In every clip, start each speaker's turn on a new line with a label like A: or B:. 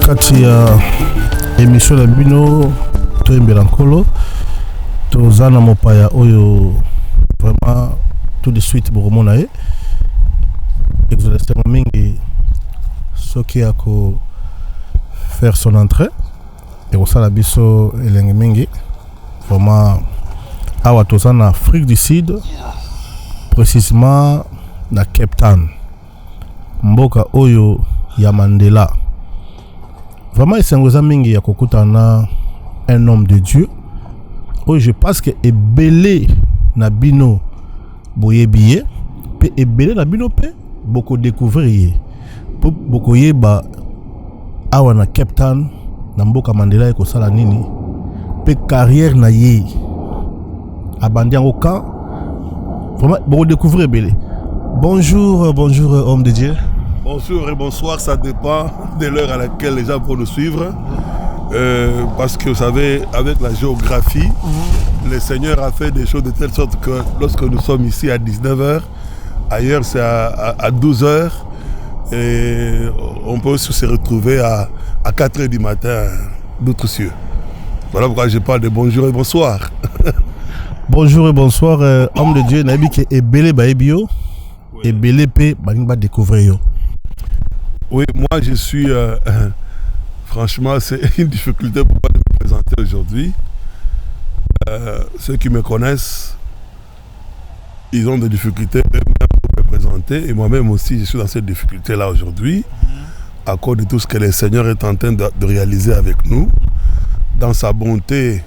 A: kati ya émission na bino toyembela nkolo toza na mopaya oyo vraiment tout de suite bokomona ye exolestement mingi soki ako faire son entrée et kosala biso elenge mingi vraiment awa toza na Afrique du Sud précisément na Cape Town mboka oyo ya Mandela. Vraiment esengoza mingi ya kokutana un homme de Dieu oyo je pense que ebele na bino boyebiye pe ebele na bino pe boko découvrir po boko yeba awa na Cape Town na mboka Mandela ekosala nini pe carrière na ye abandi yango ka vraiment boko découvrir ebele. Bonjour, bonjour homme de Dieu.
B: Bonjour et bonsoir, ça dépend de l'heure à laquelle les gens vont nous suivre. Parce que vous savez, avec la géographie, le Seigneur a fait des choses de telle sorte que lorsque nous sommes ici à 19h, ailleurs c'est à 12h, et on peut aussi se retrouver à 4h du matin d'autres cieux. Voilà pourquoi je parle de bonjour et bonsoir.
A: Bonjour et bonsoir, homme de Dieu, nabi ke ebele ba ebio. Et Belépé, va découvrir.
B: Oui, moi je suis. Franchement, c'est une difficulté pour moi de me présenter aujourd'hui. Ceux qui me connaissent, ils ont des difficultés même pour me présenter. Et moi-même aussi, je suis dans cette difficulté-là aujourd'hui, à cause de tout ce que le Seigneur est en train de réaliser avec nous, dans sa bonté.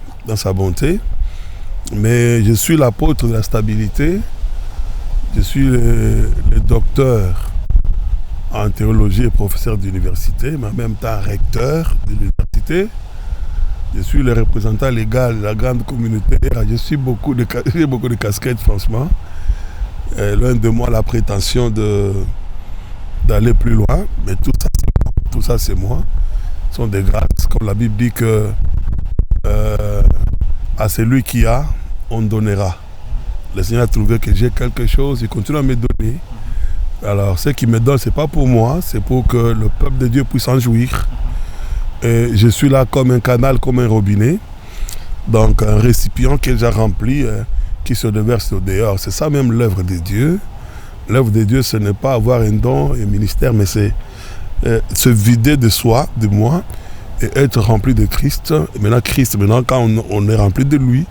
B: Mais je suis l'apôtre de la stabilité. Je suis le docteur en théologie et professeur d'université, mais en même temps recteur de l'université. Je suis le représentant légal de la grande communauté. J'ai beaucoup de casquettes, franchement. Loin de moi la prétention d'aller plus loin, mais tout ça c'est moi. Ce sont des grâces, comme la Bible dit que à celui qui a, on donnera. Le Seigneur a trouvé que j'ai quelque chose, il continue à me donner. Alors, ce qu'il me donne, ce n'est pas pour moi, c'est pour que le peuple de Dieu puisse en jouir. Et je suis là comme un canal, comme un robinet. Donc, un récipient qu'il j'ai rempli, qui se déverse au dehors. C'est ça même l'œuvre de Dieu. L'œuvre de Dieu, ce n'est pas avoir un don et un ministère, mais c'est se vider de soi, de moi, et être rempli de Christ. Et maintenant, quand on est rempli de lui,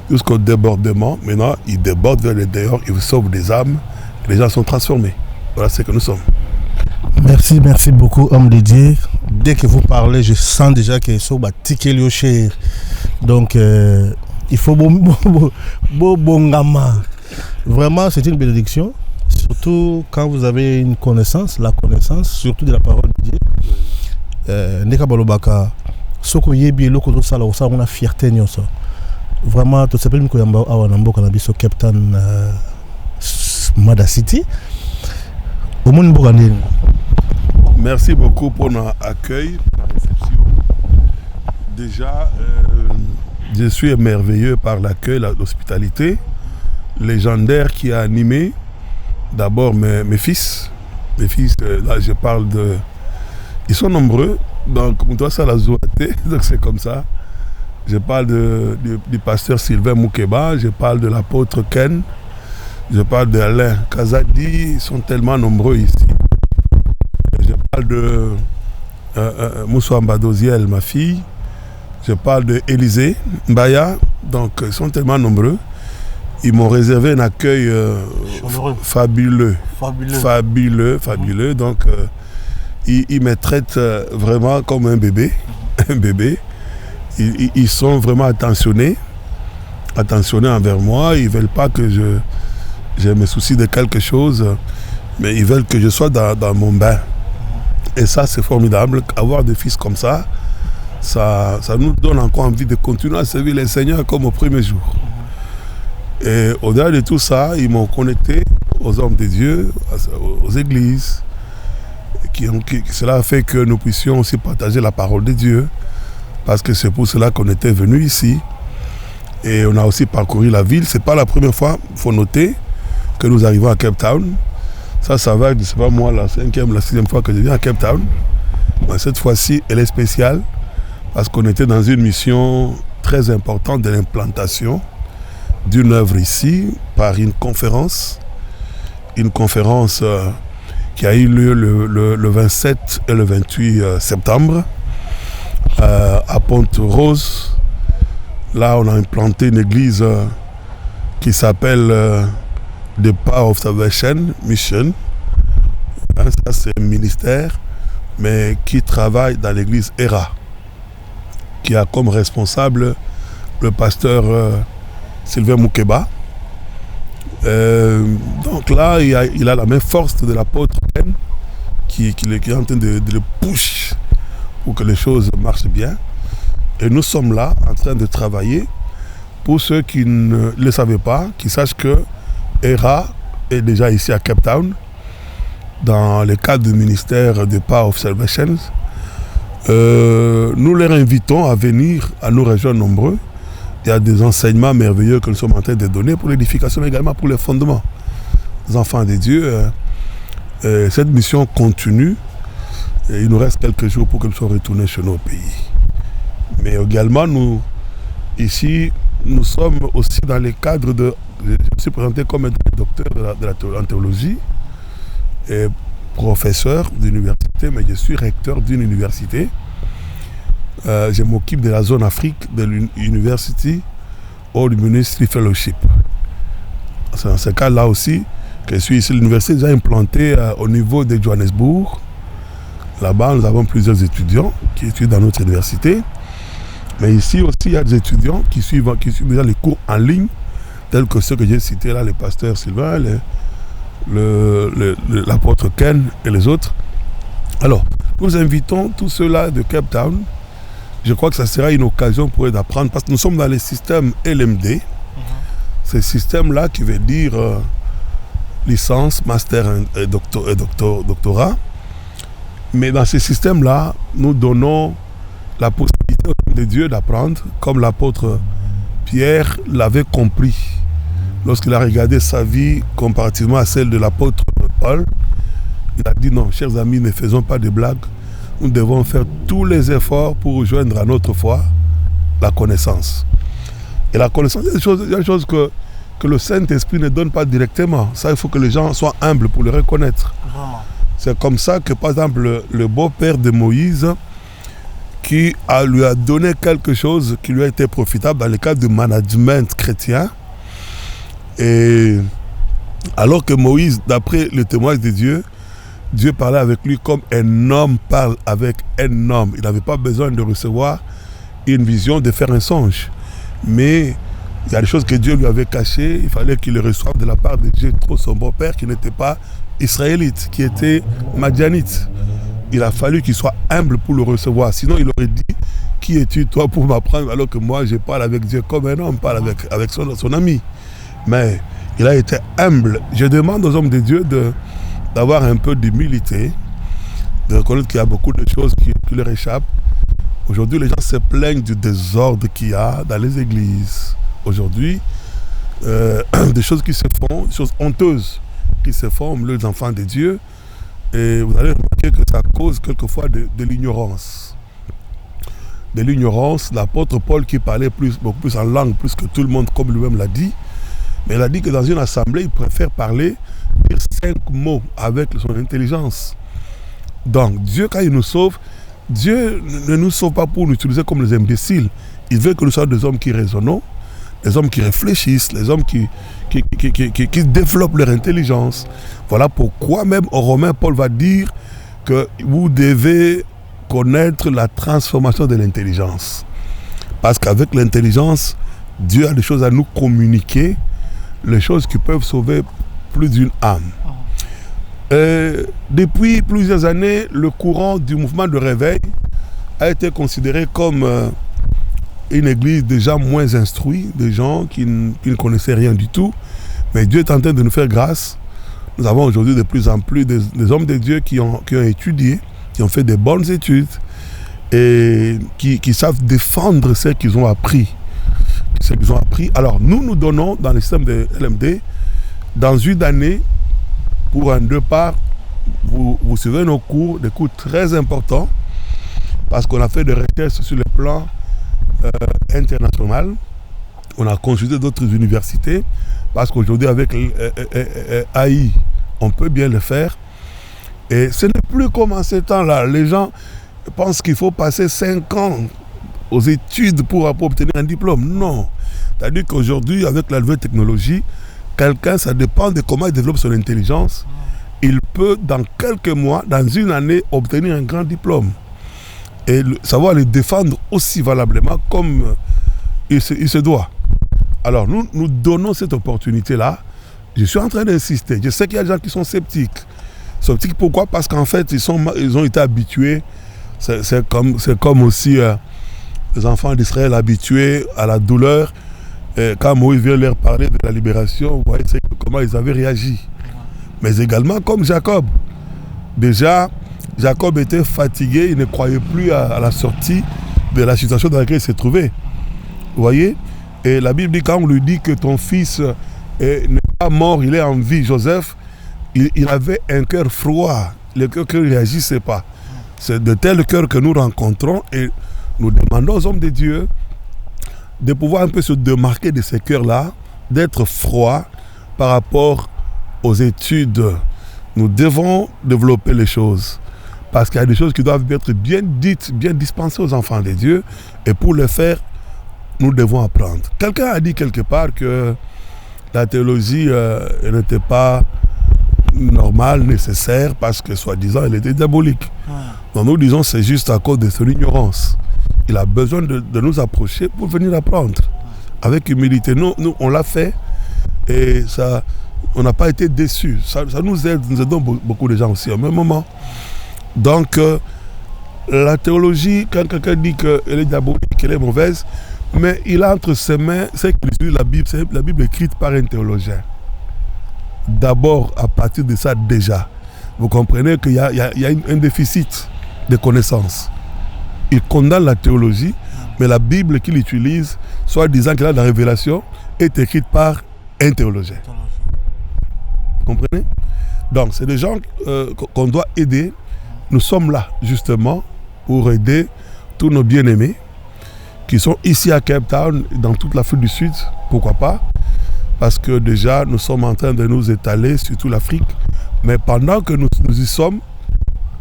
B: jusqu'au débordement, maintenant il déborde vers le dehors, il sauve des âmes, les gens sont transformés. Voilà ce que nous sommes.
A: Merci beaucoup homme de Dieu. Dès que vous parlez, je sens déjà que ça va tiquer le cher. Donc il faut bongama. Vraiment c'est une bénédiction, surtout quand vous avez une connaissance, la connaissance surtout de la parole de Dieu. Ndeka balobaka soko yebi eloko to sala osa on a fierté nyonso. Vraiment tout s'appelle Mikoyamba awa na mboka na biso Cape Town Mada City. Au monde mboka ndeni.
B: Merci beaucoup pour notre accueil, la réception. Déjà, je suis émerveillé par l'accueil, l'hospitalité légendaire qui a animé d'abord mes fils. Mes fils, là je parle de... Ils sont nombreux, donc toi ça la zouaté, donc c'est comme ça. Je parle du pasteur Sylvain Moukeba, je parle de l'apôtre Ken, je parle d'Alain Kazadi, ils sont tellement nombreux ici. Je parle de Moussa Mbadoziel, ma fille, je parle d'Élysée Mbaya, donc ils sont tellement nombreux. Ils m'ont réservé un accueil fabuleux. Donc ils me traitent vraiment comme un bébé. Ils sont vraiment attentionnés envers moi. Ils ne veulent pas que je me soucie de quelque chose, mais ils veulent que je sois dans mon bain. Et ça, c'est formidable. Avoir des fils comme ça, ça nous donne encore envie de continuer à servir le Seigneur comme au premier jour. Et au-delà de tout ça, ils m'ont connecté aux hommes de Dieu, aux églises. Cela a fait que nous puissions aussi partager la parole de Dieu. Parce que c'est pour cela qu'on était venu ici. Et on a aussi parcouru la ville. Ce n'est pas la première fois, il faut noter, que nous arrivons à Cape Town. Ça va, je ne sais pas moi, la 5e, la 6e fois que je viens à Cape Town. Cette fois-ci, elle est spéciale parce qu'on était dans une mission très importante de l'implantation d'une œuvre ici par une conférence qui a eu lieu le 27 et le 28 septembre à Pont-Rose. Là, on a implanté une église qui s'appelle The Power of Salvation Mission. Ça, c'est un ministère, mais qui travaille dans l'église ERA, qui a comme responsable le pasteur Sylvain Moukeba. Donc là, il a la même force de l'apôtre Ken qui est en train de le push pour que les choses marchent bien. Et nous sommes là en train de travailler. Pour ceux qui ne le savaient pas, qui sachent que ERA est déjà ici à Cape Town, dans le cadre du ministère de Power of Salvation. Nous les invitons à venir à nous rejoindre nombreux. Il y a des enseignements merveilleux que nous sommes en train de donner pour l'édification, mais également pour les fondements des enfants de Dieu. Cette mission continue. Et il nous reste quelques jours pour que nous soyons retournés chez nos pays. Mais également, ici, nous sommes aussi dans le cadre de... Je me suis présenté comme un docteur en théologie et professeur d'université, mais je suis recteur d'une université. Je m'occupe de la zone Afrique de l'University Old Ministry Fellowship. C'est dans ce cas-là aussi que je suis ici. L'université est déjà implantée au niveau de Johannesburg. Là-bas, nous avons plusieurs étudiants qui étudient dans notre université. Mais ici aussi, il y a des étudiants qui suivent déjà les cours en ligne, tels que ceux que j'ai cités là, les pasteurs Sylvain, l'apôtre Ken et les autres. Alors, nous invitons tous ceux-là de Cape Town. Je crois que ça sera une occasion pour eux d'apprendre, parce que nous sommes dans le système LMD. Ce système-là qui veut dire licence, master et doctorat. Mais dans ce système-là, nous donnons la possibilité aux hommes de Dieu d'apprendre, comme l'apôtre Pierre l'avait compris lorsqu'il a regardé sa vie comparativement à celle de l'apôtre Paul. Il a dit non, chers amis, ne faisons pas de blagues. Nous devons faire tous les efforts pour rejoindre à notre foi la connaissance. Et la connaissance, il y a des choses que le Saint-Esprit ne donne pas directement. Ça, il faut que les gens soient humbles pour le reconnaître. Vraiment. C'est comme ça que, par exemple, le beau-père de Moïse, qui lui a donné quelque chose qui lui a été profitable dans le cadre du management chrétien. Et alors que Moïse, d'après le témoignage de Dieu, Dieu parlait avec lui comme un homme parle avec un homme. Il n'avait pas besoin de recevoir une vision, de faire un songe. Mais il y a des choses que Dieu lui avait cachées. Il fallait qu'il les reçoive de la part de Jéthro, son beau-père, qui n'était pas israélite, qui était madianite. Il a fallu qu'il soit humble pour le recevoir. Sinon, il aurait dit, qui es-tu toi pour m'apprendre alors que moi, je parle avec Dieu comme un homme, parle avec son ami. Mais il a été humble. Je demande aux hommes de Dieu d'avoir un peu d'humilité, de reconnaître qu'il y a beaucoup de choses qui leur échappent. Aujourd'hui, les gens se plaignent du désordre qu'il y a dans les églises. Aujourd'hui, des choses qui se font, des choses honteuses qui se font au milieu des enfants de Dieu. Et vous allez remarquer que ça cause quelquefois de l'ignorance. De l'ignorance, l'apôtre Paul qui parlait beaucoup plus en langue, plus que tout le monde, comme lui-même l'a dit. Mais il a dit que dans une assemblée, il préfère dire 5 mots avec son intelligence. Donc, Dieu, quand il nous sauve, Dieu ne nous sauve pas pour nous utiliser comme les imbéciles. Il veut que nous soyons des hommes qui raisonnent, des hommes qui réfléchissent, des hommes qui développent leur intelligence. Voilà pourquoi même au Romain, Paul va dire que vous devez connaître la transformation de l'intelligence. Parce qu'avec l'intelligence, Dieu a des choses à nous communiquer, les choses qui peuvent sauver plus d'une âme. Depuis plusieurs années, le courant du mouvement de réveil a été considéré comme une église de gens moins instruits, des gens qui ne connaissaient rien du tout. Mais Dieu est en train de nous faire grâce. Nous avons aujourd'hui de plus en plus des hommes de Dieu qui ont étudié, qui ont fait de bonnes études et qui savent défendre ce qu'ils ont appris. Alors nous donnons dans le système de LMD, dans une année, pour un 2 parts, vous suivez nos cours, des cours très importants parce qu'on a fait des recherches sur le plan international. On a consulté d'autres universités, parce qu'aujourd'hui, avec AI, on peut bien le faire. Et ce n'est plus comme en ces temps-là. Les gens pensent qu'il faut passer 5 ans aux études pour obtenir un diplôme. Non. C'est-à-dire qu'aujourd'hui, avec la nouvelle technologie, quelqu'un, ça dépend de comment il développe son intelligence. Il peut, dans quelques mois, dans une année, obtenir un grand diplôme. Et savoir le défendre aussi valablement comme il se doit. Alors, nous donnons cette opportunité-là. Je suis en train d'insister. Je sais qu'il y a des gens qui sont sceptiques. Sceptiques pourquoi? Parce qu'en fait, ils ont été habitués. C'est comme aussi les enfants d'Israël habitués à la douleur. Et quand Moïse vient leur parler de la libération, vous voyez comment ils avaient réagi. Mais également comme Jacob. Déjà, Jacob était fatigué, il ne croyait plus à la sortie de la situation dans laquelle il s'est trouvé. Vous voyez? Et la Bible dit, quand on lui dit que ton fils n'est pas mort, il est en vie, Joseph, il avait un cœur froid, le cœur qui ne réagissait pas. C'est de tel cœur que nous rencontrons et nous demandons aux hommes de Dieu de pouvoir un peu se démarquer de ces cœurs-là, d'être froid par rapport aux études. Nous devons développer les choses parce qu'il y a des choses qui doivent être bien dites, bien dispensées aux enfants de Dieu, et pour le faire, nous devons apprendre. Quelqu'un a dit quelque part que la théologie n'était pas normale, nécessaire, parce que soi-disant elle était diabolique. Donc nous disons c'est juste à cause de son ignorance. Il a besoin de nous approcher pour venir apprendre avec humilité. Nous on l'a fait et ça, on n'a pas été déçus. Ça nous aide, nous aidons beaucoup de gens aussi au même moment. Donc la théologie, quand quelqu'un dit qu'elle est diabolique, qu'elle est mauvaise, mais il a entre ses mains, c'est la Bible, c'est la Bible écrite par un théologien. D'abord, à partir de ça déjà, vous comprenez qu'il y a un déficit de connaissances. Il condamne la théologie, mais la Bible qu'il utilise, soit disant qu'il a de la révélation, est écrite par un théologien. Vous comprenez? Donc, c'est des gens qu'on doit aider. Nous sommes là, justement, pour aider tous nos bien-aimés qui sont ici à Cape Town, dans toute l'Afrique du Sud, pourquoi pas? Parce que déjà, nous sommes en train de nous étaler sur toute l'Afrique. Mais pendant que nous y sommes,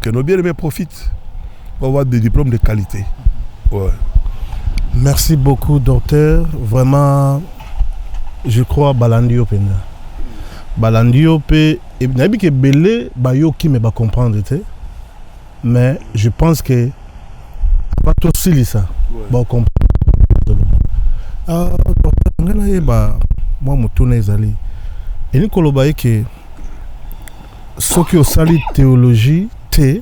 B: que nos bien-aimés profitent pour avoir des diplômes de qualité. Ouais.
A: Merci beaucoup, docteur. Vraiment, je crois Balandio Pena. Balandio P. Et nabi ke belé bayo qui me va comprendre te. Mais je pense que pas tout ça. Ba comprendre. Ah, docteur ngana yeba moi mutuna ezali. Et ni koloba ke soki osali théologie te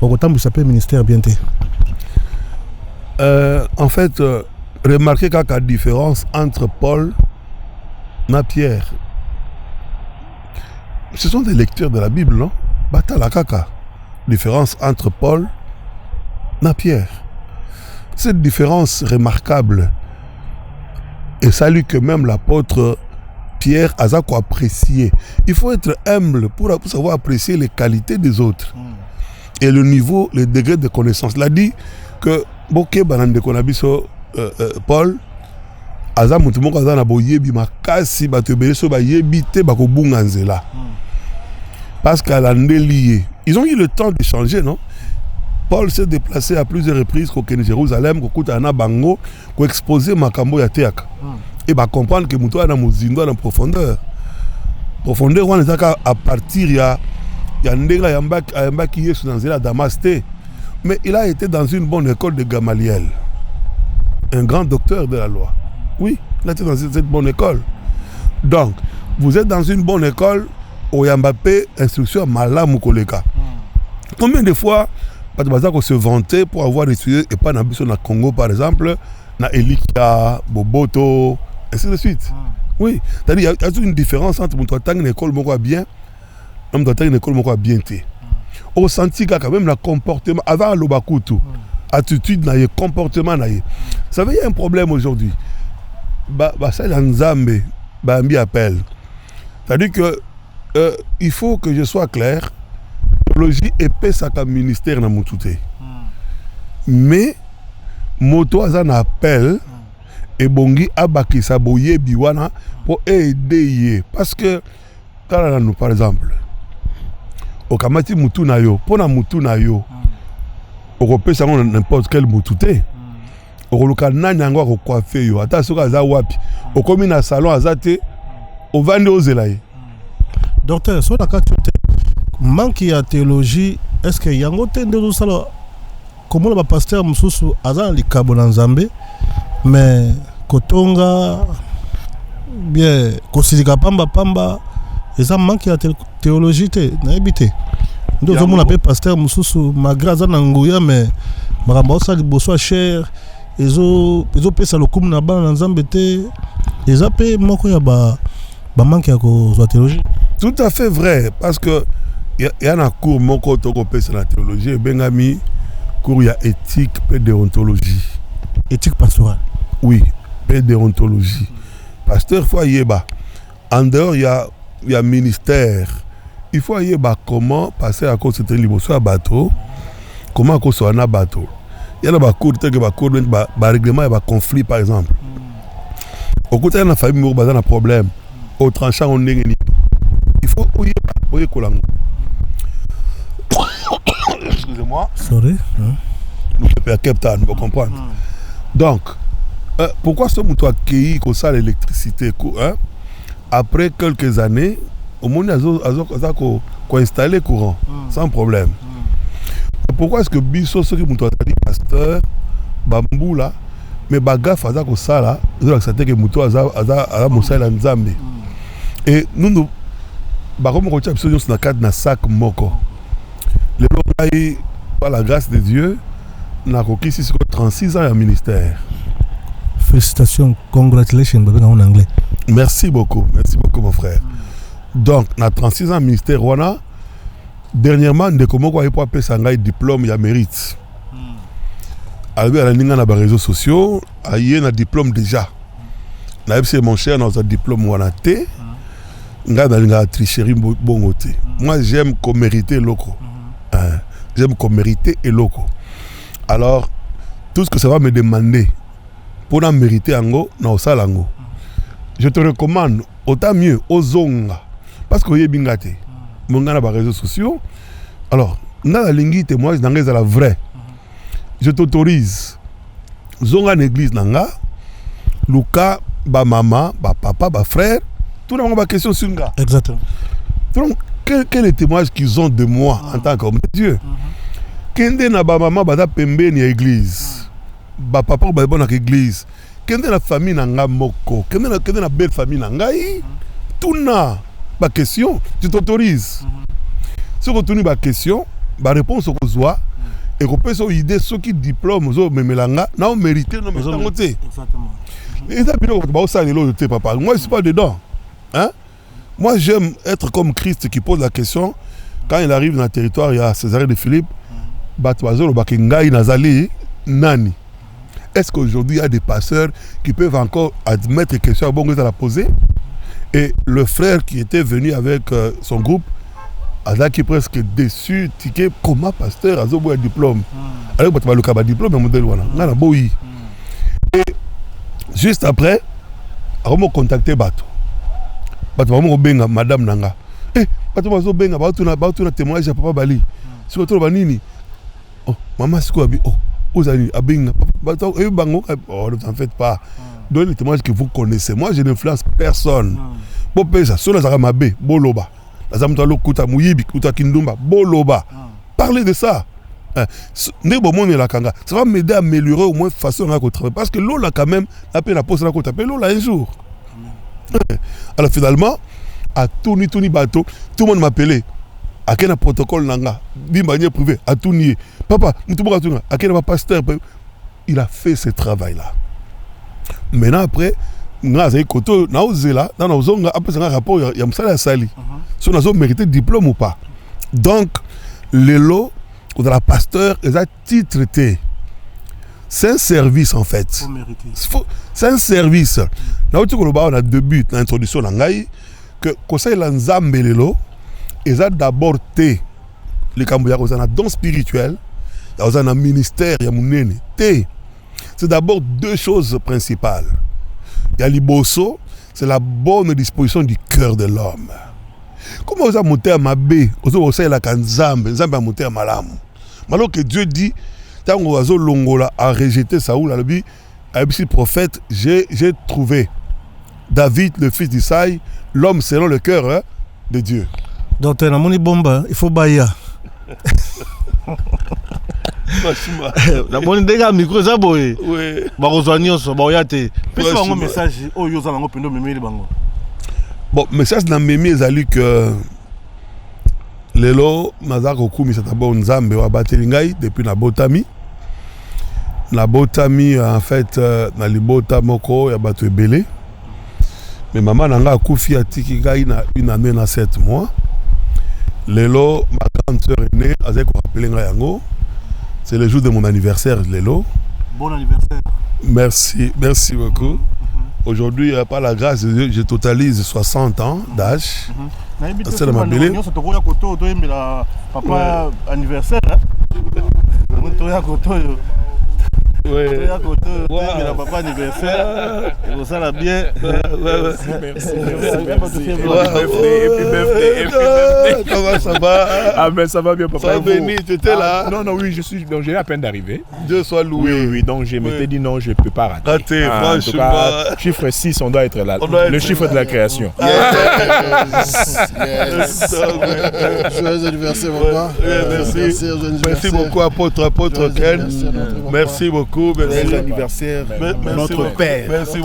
A: vous s'appelle ministère bien.
B: En fait, remarquez qu'il y a une différence entre Paul et Pierre. Ce sont des lecteurs de la Bible, non? Batala kaka. Différence entre Paul et Pierre. Cette différence remarquable et salut que même l'apôtre Pierre a apprécié. Il faut être humble pour savoir apprécier les qualités des autres. Et le niveau, le degré de connaissance. Il a dit que Boké Banande Konabiso Paul Aza Mutumoko Aza Naboyebi Makasi Batebeleso Bayebite Bakobunganzela. Parce qu'à l'année ils ont eu le temps d'échanger, non? Paul s'est déplacé à plusieurs reprises au Jérusalem, au Koutana Bango, pour exposer Makambo Yateaka. Et bah comprendre que Moutou a Mouzindo en profondeur. Profondeur, on est à partir, il y a Ndega Yamba qui est dans la Damasté. Mais il a été dans une bonne école de Gamaliel. Un grand docteur de la loi. Oui, il a été dans cette bonne école. Donc, vous êtes dans une bonne école, au Yambapé, instruction Malam Koleka. Combien de fois, on se vantait pour avoir étudié, et pas dans le Congo par exemple, dans Elikia, Boboto, et ainsi de suite. Oui, c'est-à-dire qu'il y a une différence entre une école bien, une école bien. Au senti qu'il y a quand même le comportement, avant le bakutu, attitude, comportement. Vous savez, il y a un problème aujourd'hui. C'est l'Anzambe, Bambi appelle. C'est-à-dire que il faut que je sois clair. théologie epesaka ministère na mutu te. Mais moto aza na appel ebongi abakisa boyebi wana pour aider ye parce que kala nous par exemple okamati mutu na yo pona mutu na yo okopesa ngo n'importe quel mutu te okoluka nani yango akocoiffe yo ata soki aza wapi okomi na salon aza te ovandi ozela ye.
A: Docteur, sur la carte manque ya théologie, est-ce que yango te nde sala comment le pasteur mususu aza likabo na Nzambe mais kotonga bien kosilika pamba eza manque ya théologie te na ebité ndo zo mona pe pasteur mususu malgré aza na nguya mais makambo osali boso cher ezo pesa lokumu na bana na Nzambe te eza pe moko ya ba manque ya ko théologie.
B: Tout à fait vrai, parce que il y a un cours mon côté sur la théologie, bengami cours il y a éthique et déontologie.
A: Éthique pastorale.
B: Oui, et déontologie. Pasteur faut yeba. En dehors il y a ministère. Il faut yeba comment passer à cause de libre soit bateau, comment cause soit un bateau. Il y a des cours tel que ba règlement et ba conflit par exemple. Au côté de la famille mo bazana problème. Au tranchant on est il faut oyer kolango. Excusez-moi.
A: Sorry.
B: Nous sommes à Cape Town, vous comprenez. Donc, pourquoi ce mouton a accueilli comme ça l'électricité après quelques années, au monde a installé courant sans problème. Pourquoi est-ce que Bisso, ce qui mouton a dit pasteur, bambou là, mais bagaf a comme ça là, ils ont accepté que mouton a moussa la Nzambe. Et nous comme on tient sur le cadre d'un sac moko. Le local, par la grâce de Dieu, n'a qu'au 36 ans au ministère.
A: Félicitations, congratulations en anglais.
B: Merci beaucoup mon frère. Donc, na 36 ans au ministère, dernièrement, nous avons appelé un diplôme, il y a mérite. Alors, il y a des réseaux sociaux, il y a un diplôme déjà. Mon cher, nous avons un diplôme. Moi j'aime qu'on mérite locaux. J'aime qu'on mérite et locaux. Alors tout ce que ça va me demander pour en mériter ango na osalango. Je te recommande autant mieux aux zonga parce que y bingate. Mon gars na réseaux sociaux. Alors na la lingi témoignage dans la vraie. Je t'autorise. Zonga l'église nanga. Luka ba maman, ba papa, ba frère. Tout le monde a une question sur le gars.
A: Exactement.
B: Donc, quel est le témoignage qu'ils ont de moi en tant qu'homme de Dieu? Kende na ba maman bada pembe ni église. Ba papa ba bon na église. Kende na famille na nga moko. Kende na belle famille na ngai. Tout na ba question, tu t'autorises. Si on tourne ba question, ba réponse au zoa et qu'on peut so idée ce qui diplôme zo memelanga na on mérité non mais tangoté. Exactement. Et ça bien ba o ça lelo te papa. Moi je suis pas dedans. Hein? Moi j'aime être comme Christ qui pose la question quand il arrive dans le territoire, il y a Césarée de Philippe, nani. Est-ce qu'aujourd'hui il y a des pasteurs qui peuvent encore admettre question à bon à la poser? Et le frère qui était venu avec son groupe, qui est presque déçu, ticket comment pasteur a un diplôme. Alors tu vas le diplôme modèle voilà. Et juste après, on m'a contacté Bato. Bato va benga madame nanga. Bato va benga bato na témoignage à papa Bali. Sur le banini. Oh maman c'est quoi oh vous allez à benga bato bango oh ne t'en faites pas. Donnez les témoignages que vous connaissez. Moi je n'influence personne. Bon pesa sur la zaramabe boloba. La zamtalo kuta muyibi kuta kindumba boloba. Parlez de ça. Ça va m'aider à améliorer au moins façon à travailler parce que l'eau là quand même la peine à poser la côte appelle l'eau là un jour. Alors finalement à tourner bateau tout le monde m'appelait à quel protocole nanga d'une manière privée à tourner papa à quel pasteur il a fait ce travail là. Maintenant après grâce à koto na ozela dans nos zonga après un rapport il y a msala sali si on a mérité diplôme ou pas. Donc les lots de la pasteur, ils ont titré. C'est un service en fait. C'est un service. On a deux buts dans l'introduction. Que conseil l'ensemble ils ont d'abord les Cambodgiens ont un don spirituel, ils ont un ministère, il y a mon c'est d'abord deux choses principales. Il y a l'iboso, c'est la bonne disposition du cœur de l'homme. Comment vous avez monté à Mabé, vous avez la Kanzambe, vous avez monté à Malam. Alors que Dieu dit, tant que vous avez Longola a rejeté Saoul, à le prophète, j'ai trouvé David, le fils d'Isaïe, l'homme selon le cœur de Dieu.
A: Donc, tu as mon bomba, il faut bailler.
C: La bonne dégâts micro ça boy. Oui. Ba rejoindre so ba yate. Pesa un message o yo za lango pendo memeli bango.
B: Bon, message na memi ezali que lelo mazako kumi d'abord nzambe wa bateli ngai depuis na botami. Na botami en fait na libota moko ya bato ebele. Mais maman nanga akufi atiki ngai na 1 année na 7 mois. Lelo ma grande sœur aînée azeko rappeler ngai yango. C'est le jour de mon anniversaire, Lélo.
C: Bon anniversaire.
B: Merci, merci beaucoup. Aujourd'hui, par la grâce de Dieu, je totalise 60 ans d'âge. C'est ma belle.
C: Papa anniversaire. Oui. Papa anniversaire. Et ça l'a bien. Merci.
B: Comment ça va?
D: Ah ben ça va bien papa.
B: Ça béni, tu étais là?
D: Non, oui, donc j'ai à peine d'arriver.
B: Dieu soit loué.
D: Oui, donc je m'étais dit non, je ne peux pas rater.
B: Rater,
D: en tout cas, chiffre 6, on doit être là. Le chiffre de la création.
E: Joyeux anniversaire, papa.
B: Merci beaucoup, apôtre Ken. Merci beaucoup.
D: Joyeux anniversaire, notre père.
B: Merci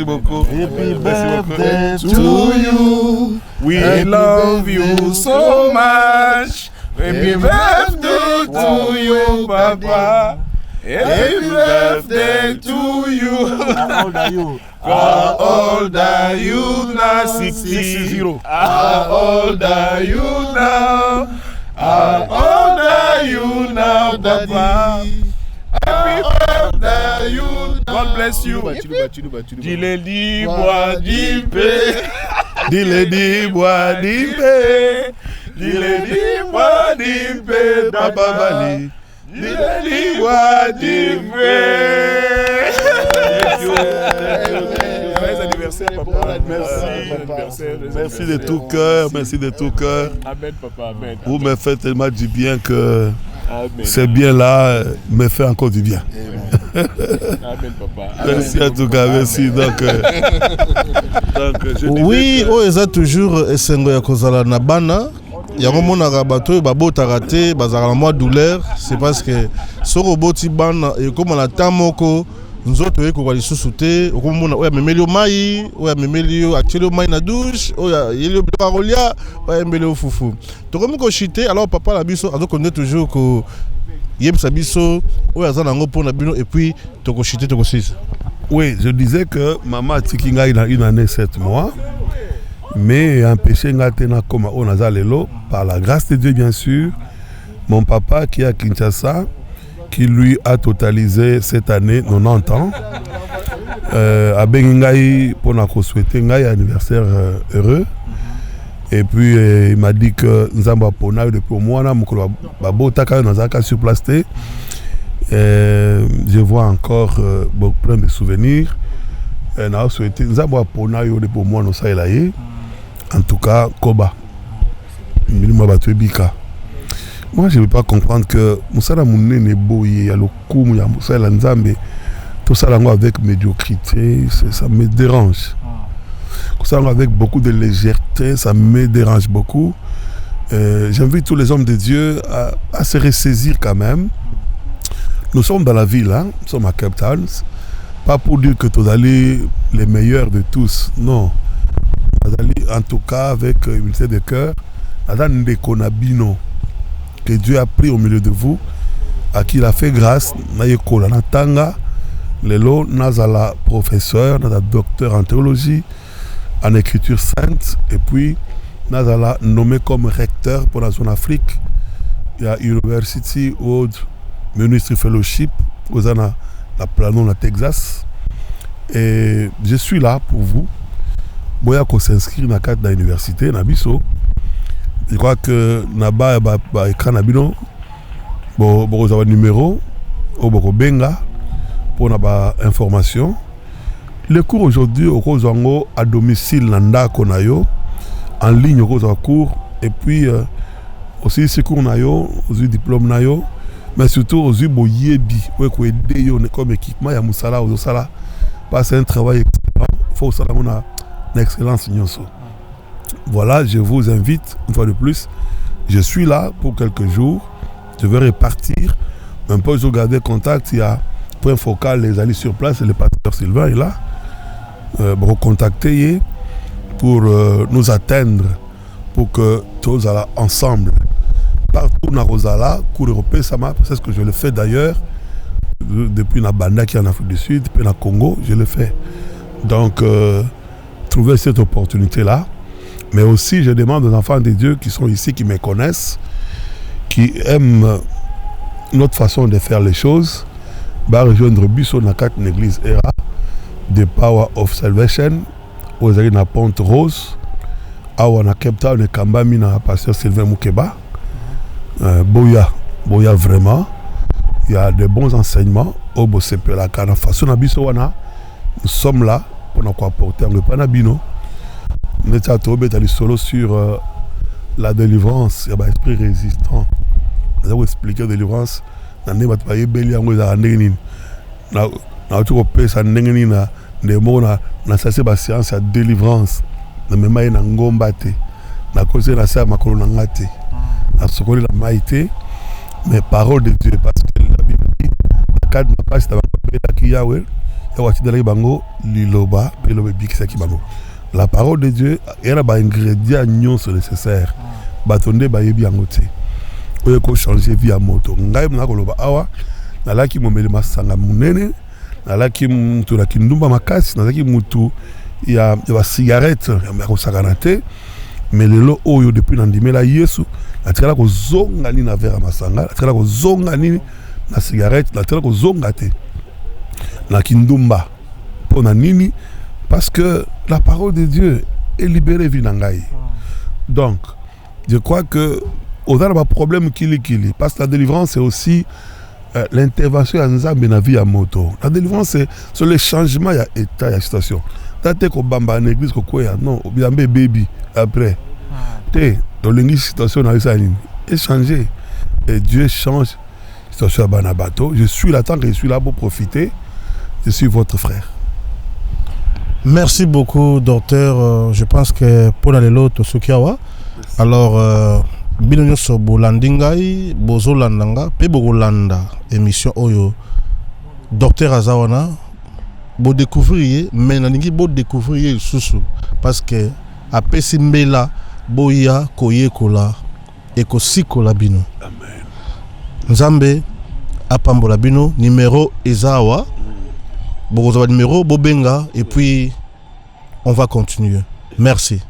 B: beaucoup.
E: Happy birthday to you.
D: We love you so much. Happy birthday to you, papa. Happy birthday to you.
C: How old are you?
D: How old are you now? 60. How old are you now? How old are you now, papa? Happy birthday, you. God bless you. Dile di bois d'ipé.
B: Dile di bois d'ipé.
D: Dile di bois d'ipé.
B: Papa Bali.
D: Dile di bois d'ipé. Joyeux anniversaire, papa.
B: Merci de tout cœur.
D: Amen, papa. Amen.
B: Vous me faites tellement du bien que
D: Amen.
B: c'est bien là me fait encore du bien.
D: Amen, papa.
B: Merci en tout cas, merci. Donc je
A: oui, o eza toujours esengo ya kozala na bana. Yango monaka bato babotaka te bazala na mwa douleur, c'est parce que soko boti bana ekoma na tamoko nzoto ekoka lisusu te okomona oya memeli yo mai oya memeli yo actuellement mai na douche oya yeli biloko kolia oya memeli yo fufu tokomi ko chiter. Alors papa la biso azokonde toujours ko yebisa biso oya za nango pona bino et puis toko chiter toko sisa.
B: Oui, je disais que maman tiki ngai na 1 année 7 mois. Mais empêché ngatena comme on a lelo par la grâce de Dieu bien sûr. Mon papa qui est à Kinshasa, qui lui a totalisé cette année 90 ans, a bengi pour nous souhaiter un anniversaire heureux. Et puis il m'a dit que Nzamba Pona depuis moi na mukolo babota ka nazaka sur place. Je vois encore plein de souvenirs. Na souhaité Nzamba Pona yo depuis moi no saelaye. En tout cas, Koba. Moi, je ne veux pas comprendre que Moussala Mouné n'est beau, il y a le coup, il y a Moussala Nzambe. Tout ça avec médiocrité, ça me dérange. Tout ça avec beaucoup de légèreté, ça me dérange beaucoup. J'invite tous les hommes de Dieu à se ressaisir quand même. Nous sommes dans la ville, hein? Nous sommes à Cape Town. Pas pour dire que tu allez les meilleurs de tous, non. En tout cas, avec humilité de cœur, que Dieu a pris au milieu de vous, à qui il a fait grâce, Natanga, Lelo, Nazala professeur, Nazala docteur en théologie, en écriture sainte, et puis Nazala nommé comme recteur pour la zone Afrique. Il y a University World Ministry Fellowship, aux Ana, la Plano, la Texas. Et je suis là pour vous. Boya ko s'inscrire dans la carte de l'université, Nabiso. Je crois que Naba écran nabino bon un numéro au boko benga pour naba information. Les cours aujourd'hui au Kozango à domicile nanda konayo en ligne au Kozango cours et puis aussi ces cours nayo aussi diplôme nayo mais surtout aussi boyebi ouais ko aider yo comme équipement ya musala au sala parce un travail excellent faut ça on a une excellence nyonso. Voilà, je vous invite une fois de plus. Je suis là pour quelques jours. Je vais repartir. Un peu, je garder contact. Il y a point focal, les alliés sur place. Et le pasteur Sylvain est là. Pour contacter pour nous atteindre. Pour que tous allons ensemble. Partout dans Rosala, cours européen, c'est ce que je le fais d'ailleurs. Depuis la Banda qui est en Afrique du Sud, depuis le Congo, je le fais. Donc, trouver cette opportunité-là. Mais aussi, je demande aux enfants de Dieu qui sont ici, qui me connaissent, qui aiment notre façon de faire les choses, va rejoindre Bisso dans une église ERA, The Power of Salvation, aux alliés de Ponte Rose, à Cape Town, et Kambami, dans pasteur Sylvain Moukeba. Boya vraiment. Il y a de bons enseignements au Bosepe la Kana façon na Bisso wana. Nous sommes là pour nous apporter un panabino. Nous sommes solo sur la délivrance, il y a un esprit résistant. Nous allons expliquer la délivrance. Nous allons parler de la séance de délivrance. Nous allons parler de la délivrance. Mais parole de Dieu, parce que la Bible dit, la parole de Dieu, il y a des ingrédients nécessaires. Batonde ba yebi angote. Oye ko changer vie à moto. Ngai mna ko loba awa, nalaki momele masanga munene, nalaki mutu la kindumba makasi, nalaki mutu ya cigarette, ya ko sakanate. Mais lelo oyo depuis nandimela Yesu, atikala ko zonga ni na vera masanga, atikala ko zonga ni na cigarette, atikala ko zonga te. Na kindumba. Pona nini? Parce que la parole de Dieu est libérée Vinangaï. Donc, je crois que au-delà d'un problème qu'il parce que la délivrance c'est aussi l'intervention à Nzambe na vie à moto. La délivrance c'est sur le changement il y a état, il y a situation. T'as ko bamba en église ko quoi non, bien baby après. Té dans l'église situation na ça et changer et Dieu change situation à Banabato. Je suis là tant que je suis là pour profiter. Je suis votre frère.
A: Merci beaucoup, docteur. Je pense que pour aller l'autre, Sukiawa. Alors, Bino so bolandingai, bozo landanga, pe bogolanda émission oyo. Docteur Azawana, bo découvrir, mais naningi bo découvrir susu parce que a pesimbela boya koye kola et ko sikola bino.
B: Amen.
A: Nzambe apambola bino numéro Ezawa. Bon, numéro, Bobenga, et puis on va continuer. Merci.